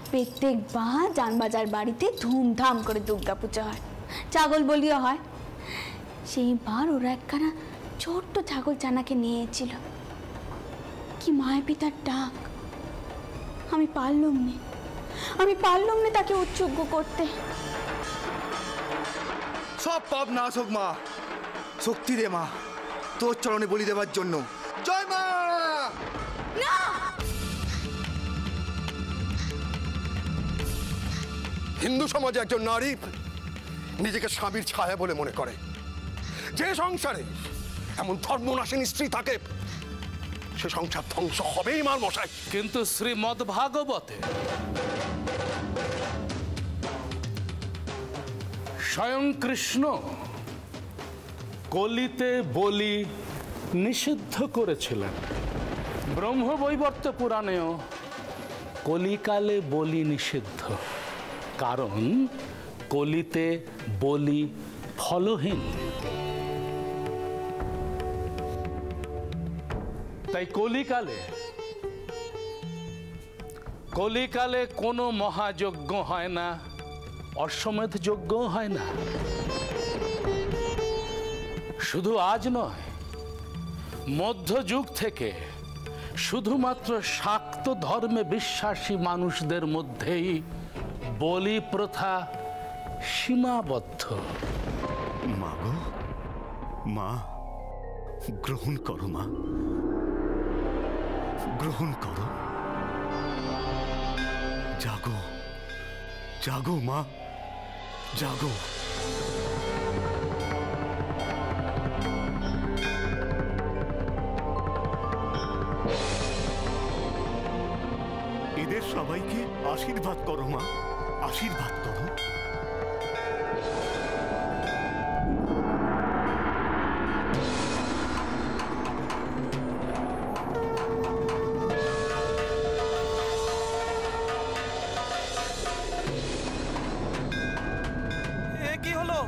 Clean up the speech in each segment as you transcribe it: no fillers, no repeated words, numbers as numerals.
প্রত্যেকবার জানবাজার বাড়িতে ধুমধাম করে দুর্গা পুজো হয়, ছাগল বলিও হয়। সেইবার ওরা একখানা ছোট্ট ছাগল ছানাকে নিয়েছিল। কি মায়ের পিতার ডাক! আমি পারলাম না তাকে উৎসর্গ করতে। সব পাপ নাশ হোক মা, শক্তি দে মা তোর চরণে বলি দেবার জন্য। জয় মা। না, হিন্দু সমাজে একজন নারী নিজেকে স্বামীর ছায়া বলে মনে করে। যে সংসারে এমন ধর্মনাশিনী স্ত্রী থাকে সে সংসার ধ্বংস হবেই মার মশাই। কিন্তু শ্রীমদ্ ভাগবতে স্বয়ং কৃষ্ণ কলিতে বলি নিষিদ্ধ করেছিলেন। ব্রহ্মবৈবর্ত পুরাণেও কলিকালে বলি নিষিদ্ধ, কারণ কলিতে বলি ফলহীন। তাই কলিকালে কোনো মহাযজ্ঞ হয় না, অশ্বমেধ যজ্ঞ হয় না। শুধু আজ নয়, মধ্যযুগ থেকে শুধুমাত্র শাক্ত ধর্মে বিশ্বাসী মানুষদের মধ্যেই বলি প্রথা সীমাবদ্ধ। মা গো, মা গ্রহণ করো, মা গ্রহণ করো। জাগো জাগো মা, জাগো। এদের সবাইকে আশীর্বাদ করো মা, আশীর্বাদ করো। কি হলো?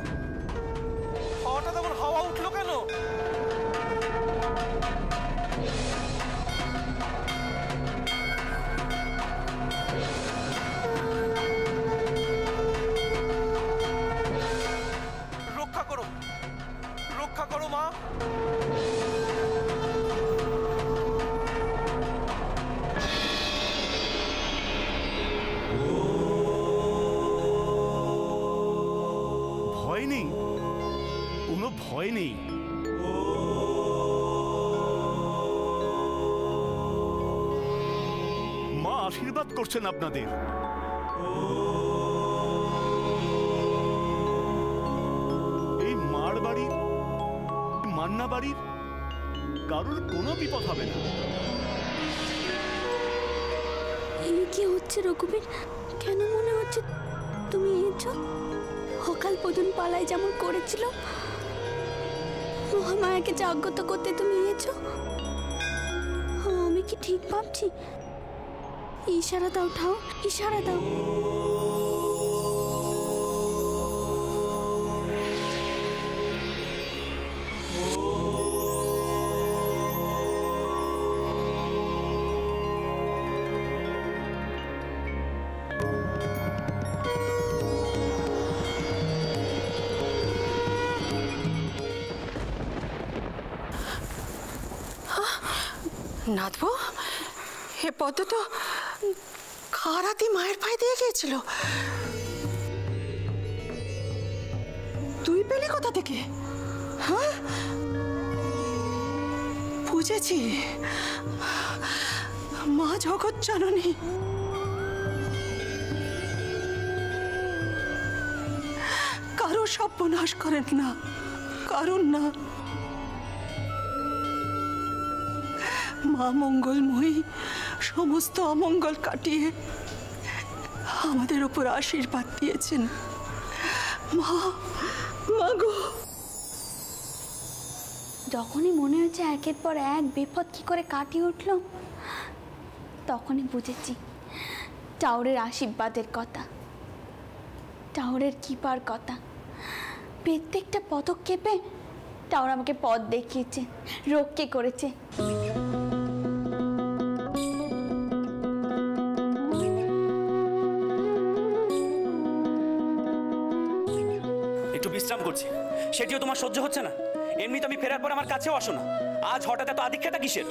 হঠাৎ এমন হাওয়া উঠলো কেন? রক্ষা করো মা। ভয় নেই, কোনো ভয় নেই। মা আশীর্বাদ করছেন আপনাদের। এই মার বাড়ির, মান্না বাড়ির কারোর কোনো বিপদ হবে না। কি হচ্ছে রঘুবীর? কেন মনে হচ্ছে তুমি এসো? সকাল পর্যন্ত পালাই যেমন করেছিল, মহামায়াকে জাগ্রত করতে তুমি এসো। আমি কি ঠিক ভাবছি? ইশারা দাও ঠাও, ইশারা দাও। নাথবো, এ পদ্ম তো খারাতি মায়ের পায়ে দিয়ে গিয়েছিল। তুই পেলি কোথা থেকে? হ্যাঁ, বুঝেছি, মা জগৎ জননী। কারো সর্বনাশ করেন না, কারণ না। মা মঙ্গলময়ী সমস্ত অমঙ্গল কাটিয়ে আমাদের উপর আশীর্বাদ দিয়েছেন। মা, মা গো। যখনই মনে হচ্ছে একের পর এক বিপদ কি করে কাটিয়ে উঠল, তখনই বুঝেছি টাওরের আশীর্বাদের কথা, টাওরের কৃপার কথা। প্রত্যেকটা পদক্ষেপে টাওর আমাকে পথ দেখিয়েছে, রক্ষে করেছে। একটু বিশ্রাম করছি, সেটিও তোমার সহ্য হচ্ছে না। এমনিতে আমি ফেরার পর আমার কাছেও আসো না, আজ হঠাৎ এত আদিক্ষেতা কিসের?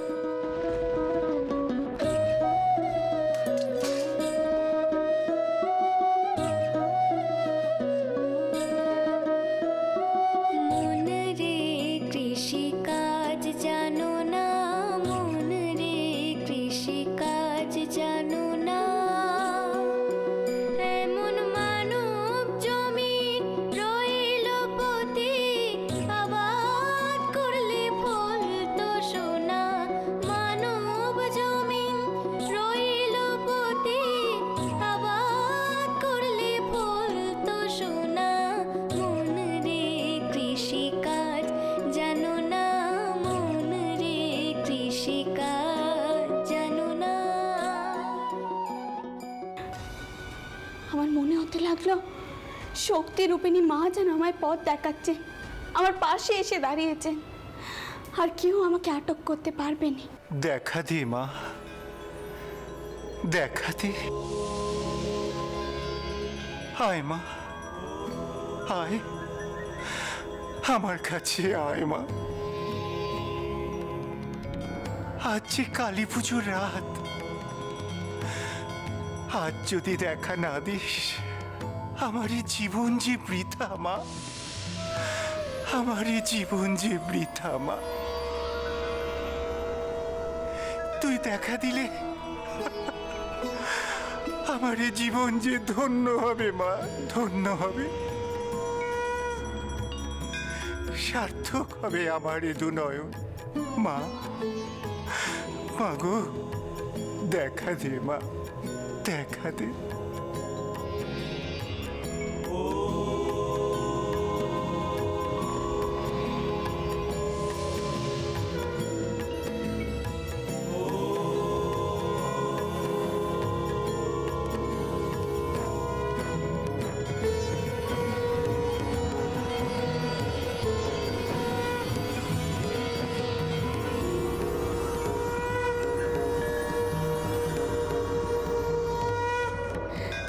আমার মনে হতে লাগলো শক্তি রূপিণী মা যেন আমায় পথ দেখাচ্ছে, আমার পাশে এসে দাঁড়িয়েছেন, আর কেউ আমাকে আটক করতে পারবে না। দেখা দি মা, দেখা দি। আয় মা, আয় আমার কাছে আয় মা। আজ যে কালী পুজোর রাত, আজ যদি দেখা না দিস আমার এই জীবন যে বৃথা মা, আমার এই জীবন যে বৃথা মা। তুই দেখা দিলে আমার এই জীবন যে ধন্য হবে মা, ধন্য হবে, সার্থক হবে আমার এ দুনয়ন। মা, মা গো দেখা দে মা, দেখা দে।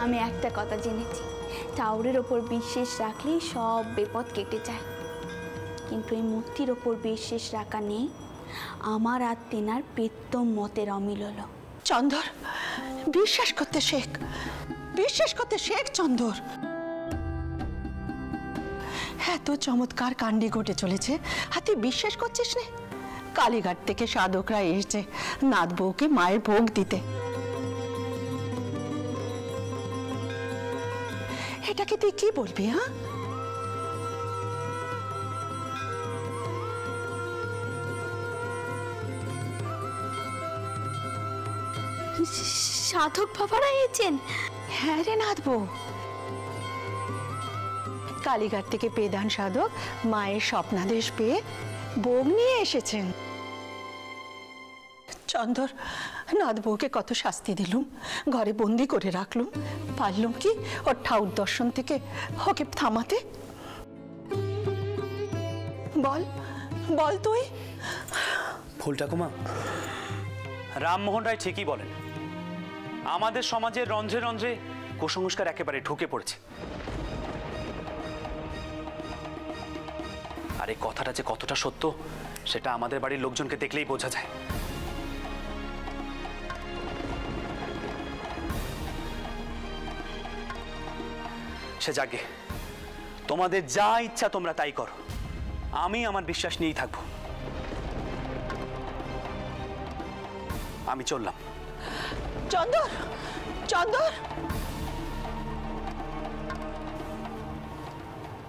আমি একটা কথা জেনেছি, টাওরের ওপর বিশ্বাস রাখলেই সব বিপদ কেটে যায়, কিন্তু এই মূর্তির ওপর বিশ্বাস রাখা নেই। আমার আর তেনার পেত্তম মতের অমিল হলো। চন্দর, বিশ্বাস করতে শেখ, বিশ্বাস করতে শেখ চন্দর। এত চমৎকার কাণ্ডে ঘটে চলেছে, আর তুই বিশ্বাস করছিস না? কালীঘাট থেকে সাধকরা এসেছে নাথ বউকে মায়ের ভোগ দিতে। এটাকে তুই কি বলবি? হ্যাঁ, সাধক বাবারা এসেছেন? হ্যাঁ রে নাথ বউ, কালীঘাট থেকে পেদান সাধক মায়ের স্বপ্নাদেশ পেয়ে ভোগ নিয়ে এসেছেন। চন্দর, নাথ বউকে কত শাস্তি দিলুম, ঘরে বন্দি করে রাখলুম, পারলুম কি ওর ঠাউর দর্শন থেকে ওকে থামাতে? বল বল তুই। ফুল ঠাকুমা, রামমোহন রায় ঠিকই বলেন, আমাদের সমাজের রন্ধ্রে রন্ধ্রে কুসংস্কার একেবারে ঢুকে পড়েছে। আর এই কথাটা যে কতটা সত্য সেটা আমাদের বাড়ির লোকজনকে দেখলেই বোঝা যায়। সে যাগে, তোমাদের যা ইচ্ছা তোমরা তাই করো, আমি আমার বিশ্বাস নিয়েই থাকবো। আমি চললাম। চন্দর, চন্দর।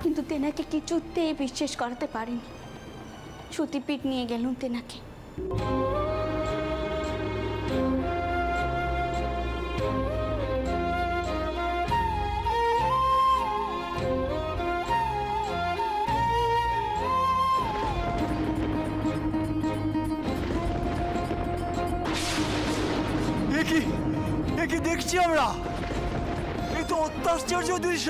কিন্তু তেনাকে কিছুতেই বিশ্বাস করাতে পারিনি। সতীপীঠ নিয়ে গেলুম তেনাকে। কি দেখছি আমরা? এই তো অত্যাশ্চর্য দৃশ্য,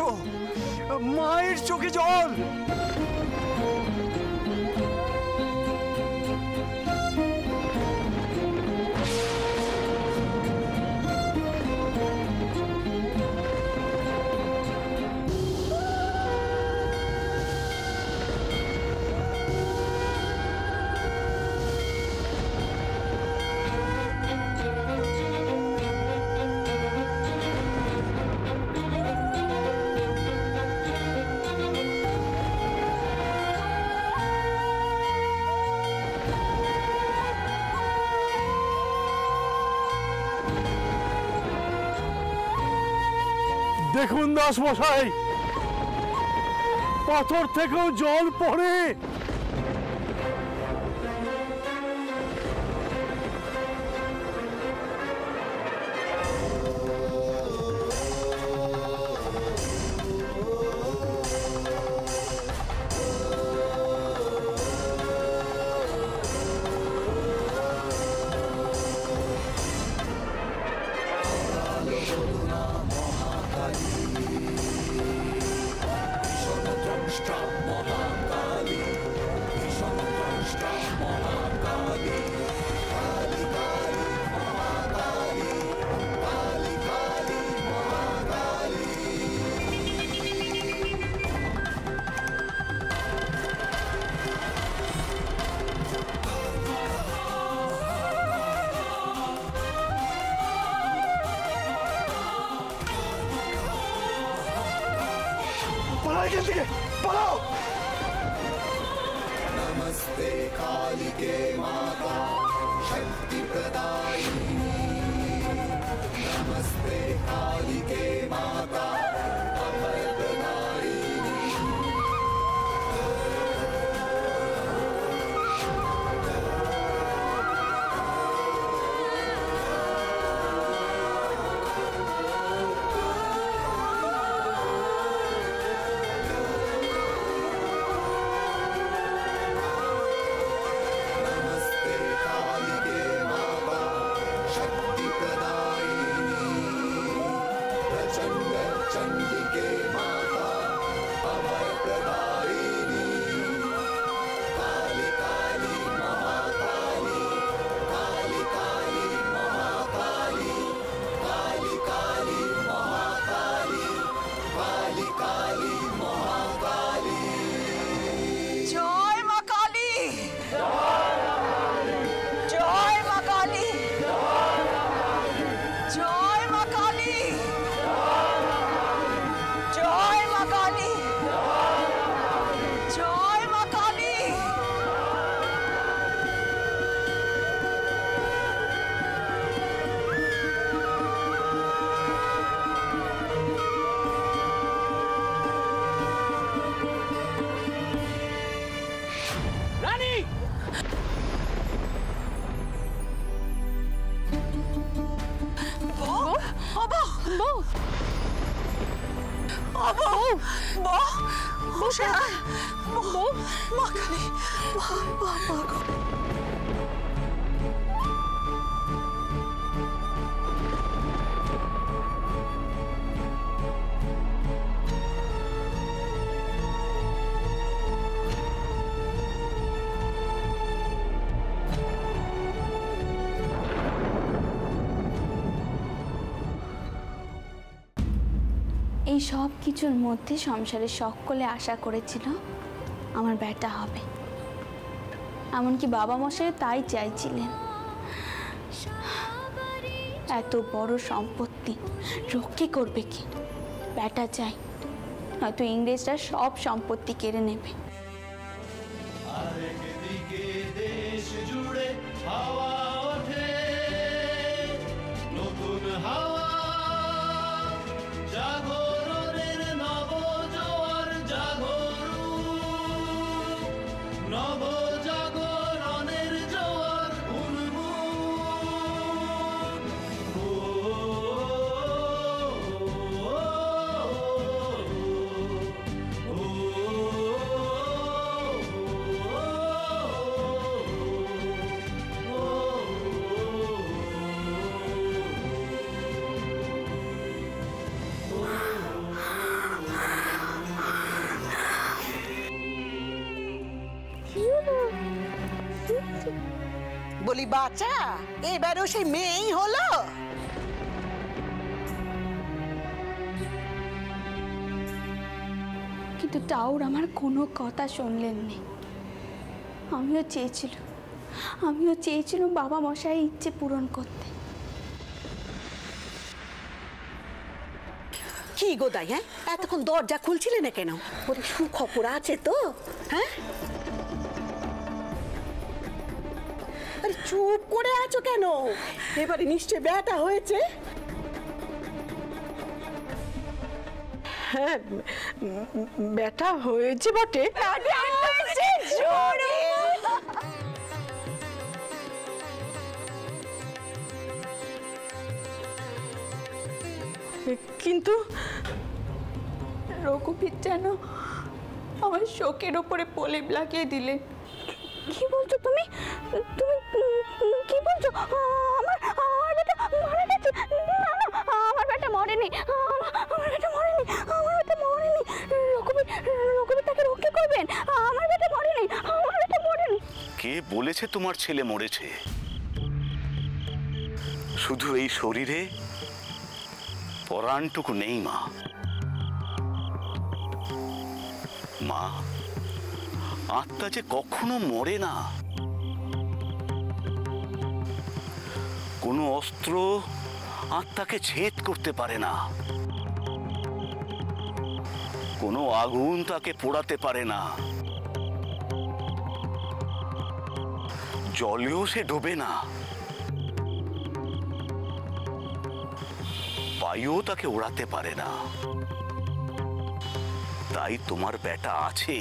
মায়ের চোখে জল। দেখুন দাস মশাই, পাথর থেকেও জল পড়ে। नमस्ते कालिके माता शक्ति प्रदायिनी, नमस्ते कालिके माता अभय प्रदायिनी। এই সব কিছুর মধ্যে সংসারের সকলে আশা করেছিল আমার বেটা হবে, এমনকি বাবা মশাই তাই চাইছিলেন। এত বড় সম্পত্তি রক্ষে করবে কি? বেটা চাই, হয়তো ইংরেজরা সব সম্পত্তি কেড়ে নেবে। দেশ জুড়ে হাওয়া ওঠে, নতুন হাওয়া জাগরণের নব জোয়ার জাগরু, নব জাগরণের জোয়ার উন্মুখ। বলি বাচ্চা, এবারও সেই মেয়েই হলো। কিন্তু টাউর আমার কোনো কথা শুনলেন না। আমিও চেয়েছিলাম বাবা মশাই ইচ্ছে পূরণ করতে। কি গোদাই, হ্যাঁ এতক্ষণ দরজা খুলছিলে না কেন? ওরে সুখবর আছে তো? হ্যাঁ, আরে চুপ করে আছো কেন? এবারে নিশ্চয় ব্যাটা হয়েছে। হ্যাঁ, ব্যাটা হয়েছে বটে। কিন্তু রঘুবীর যেন আমার শোকের ওপরে প্রলেপ লাগিয়ে দিলেন। কি বলছো তুমি? তুমি কি বলছো? আমার বেটা মারা গেছে? না না, আমার বেটা মরেনি, আমার বেটা মরেনি, আমার বেটা মরেনি। রঘুবীর তাকে রক্ষা করবেন? আমার বেটা মরেনি, আমার বেটা মরেনি। কে বলেছে তোমার ছেলে মরেছে? শুধু এই শরীরে পরাণটুকু নেই মা। মা, আত্মা যে কখনো মরে না। কোনো অস্ত্র আত্মাকে ছেদ করতে পারে না, কোনো আগুন তাকে পোড়াতে পারে না, জলেও সে ডোবে না, বায়ুও তাকে ওড়াতে পারে না। তাই তোমার বেটা আছে,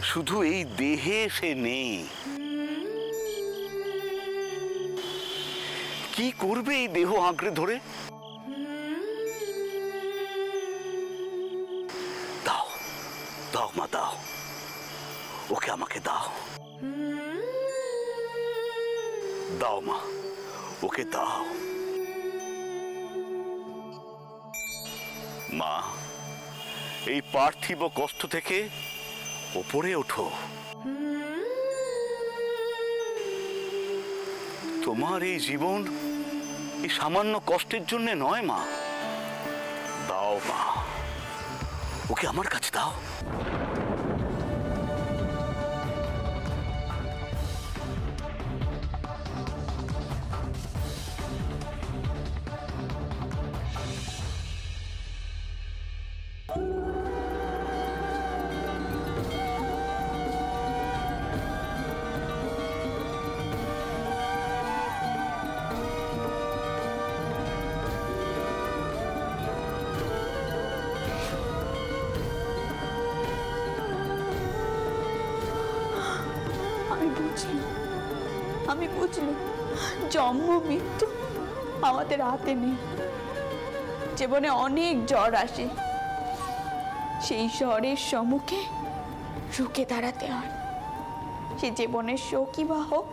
শুধু এই দেহে সে নেই। কি করবে এই দেহ আঁকড়ে ধরে? দাও দাও মা, দাও ওকে, আমাকে দাও, দাও মা, ওকে দাও। মা, এই পার্থিব কষ্ট থেকে ওপরে ওঠো। তোমার এই জীবন এই সামান্য কষ্টের জন্য নয় মা। দাও মা, ওকে আমার কাছে দাও। আমি বুঝলাম জন্ম মৃত্যু আমাদের হাতে নেই। জীবনে অনেক ঝড় আসে, সেই ঝড়ের সম্মুখে রুখে দাঁড়াতে হয়। সে জীবনের শোকই বা হোক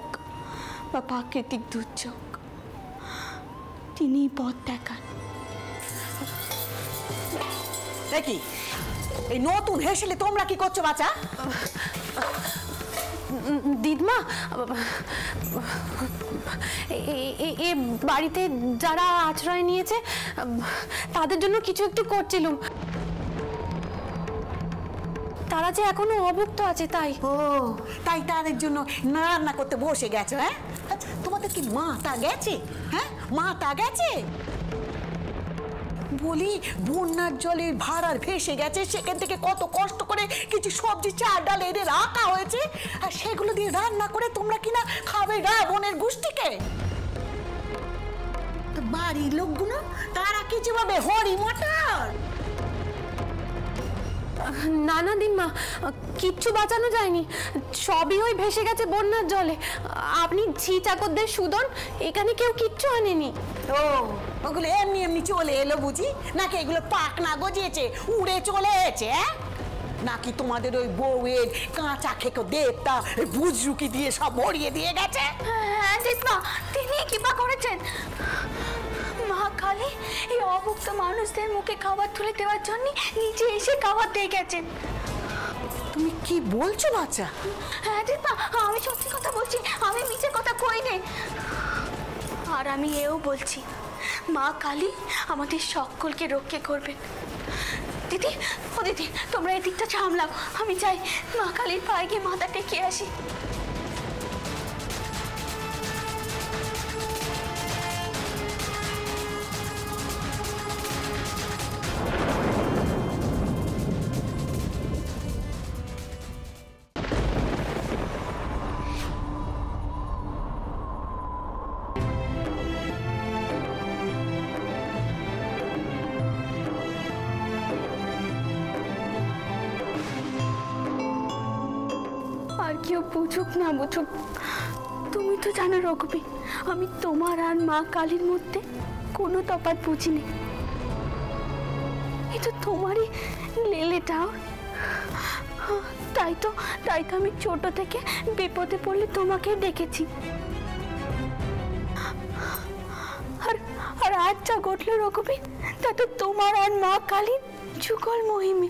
বা প্রাকৃতিক দুর্যোগ, তিনি পথ দেখান। দেখি এই নতুন হেসেলে তোমরা কি করছো বাচ্চা? দিদমা, এ বাড়িতে যারা আশ্রয় নিয়েছে তাদের জন্য কিছু একটু করছিলাম। তারা যে এখনো অভুক্ত আছে, তাই। ও তাই তাদের জন্য রান্না করতে বসে গেছো? হ্যাঁ, আচ্ছা তোমাদের কি মাথা গেছে? হ্যাঁ, মাথা গেছে? বলি বন্যার জলে ভাড়ার ভেসে গেছে, সেখান থেকে কত কষ্ট করে কিছু সবজি চাল ডাল এনে রাখা হয়েছে, আর সেগুলো দিয়ে রান্না করে তোমরা কিনা খাবে রাবণের গোষ্ঠীকে। বাড়ির লোকগুলো তারা কিছু ভাবে হরি মটর। না না দিম্মা, কিচ্ছু বাঁচানো যায়নি, সবই ওই ভেসে গেছে বন্যার জলে। আপনি ঝি চাকরদের সুদন, এখানে কেউ কিচ্ছু আনেনি। ও ওগুলো এমনি এমনি চলে এলো বুঝি, নাকি এগুলো পাক না গজিয়েছে উড়ে চলে এসেছে? নাকি তোমাদের ওই বউয়ের কাঁচা খেকো দেবতা বুজরুকি দিয়ে সব ভরিয়ে দিয়ে গেছে? হ্যাঁ দিদমা, তিনি কি বা করেছেন? মা কালী এই অভুক্ত মানুষদের মুখে খাবার তুলে দেওয়ার জন্য নিজে এসে খাবার দিয়ে গেছেন। তুমি কি বলছো বাচ্চা? হ্যাঁ দিদমা, আমি সত্যি কথা বলছি, আমি মিছে কথা কইনি। আর আমি এও বলছি, মা কালী আমাদের সকলকে রক্ষা করবেন। দিদি, ও দিদি, তোমরা এই দিকটা সামলাও, আমি চাই মা কালীর পায়ে গিয়ে মাথা টেকে আসি। কেউ বুঝুক না বুঝুক, তুমি তো জানো রঘুবীর, আমি তোমার আর মা কালীর মধ্যে কোনো তফাৎ বুঝিনি। এ তো তোমারই লেলে টাওয়ার। তাই তো আমি ছোট থেকে বিপদে পড়লে তোমাকে ডেকেছি। আর আজ যা ঘটলো রঘুবীর, তা তো তোমার আর মা কালীর যুগল মহিমে।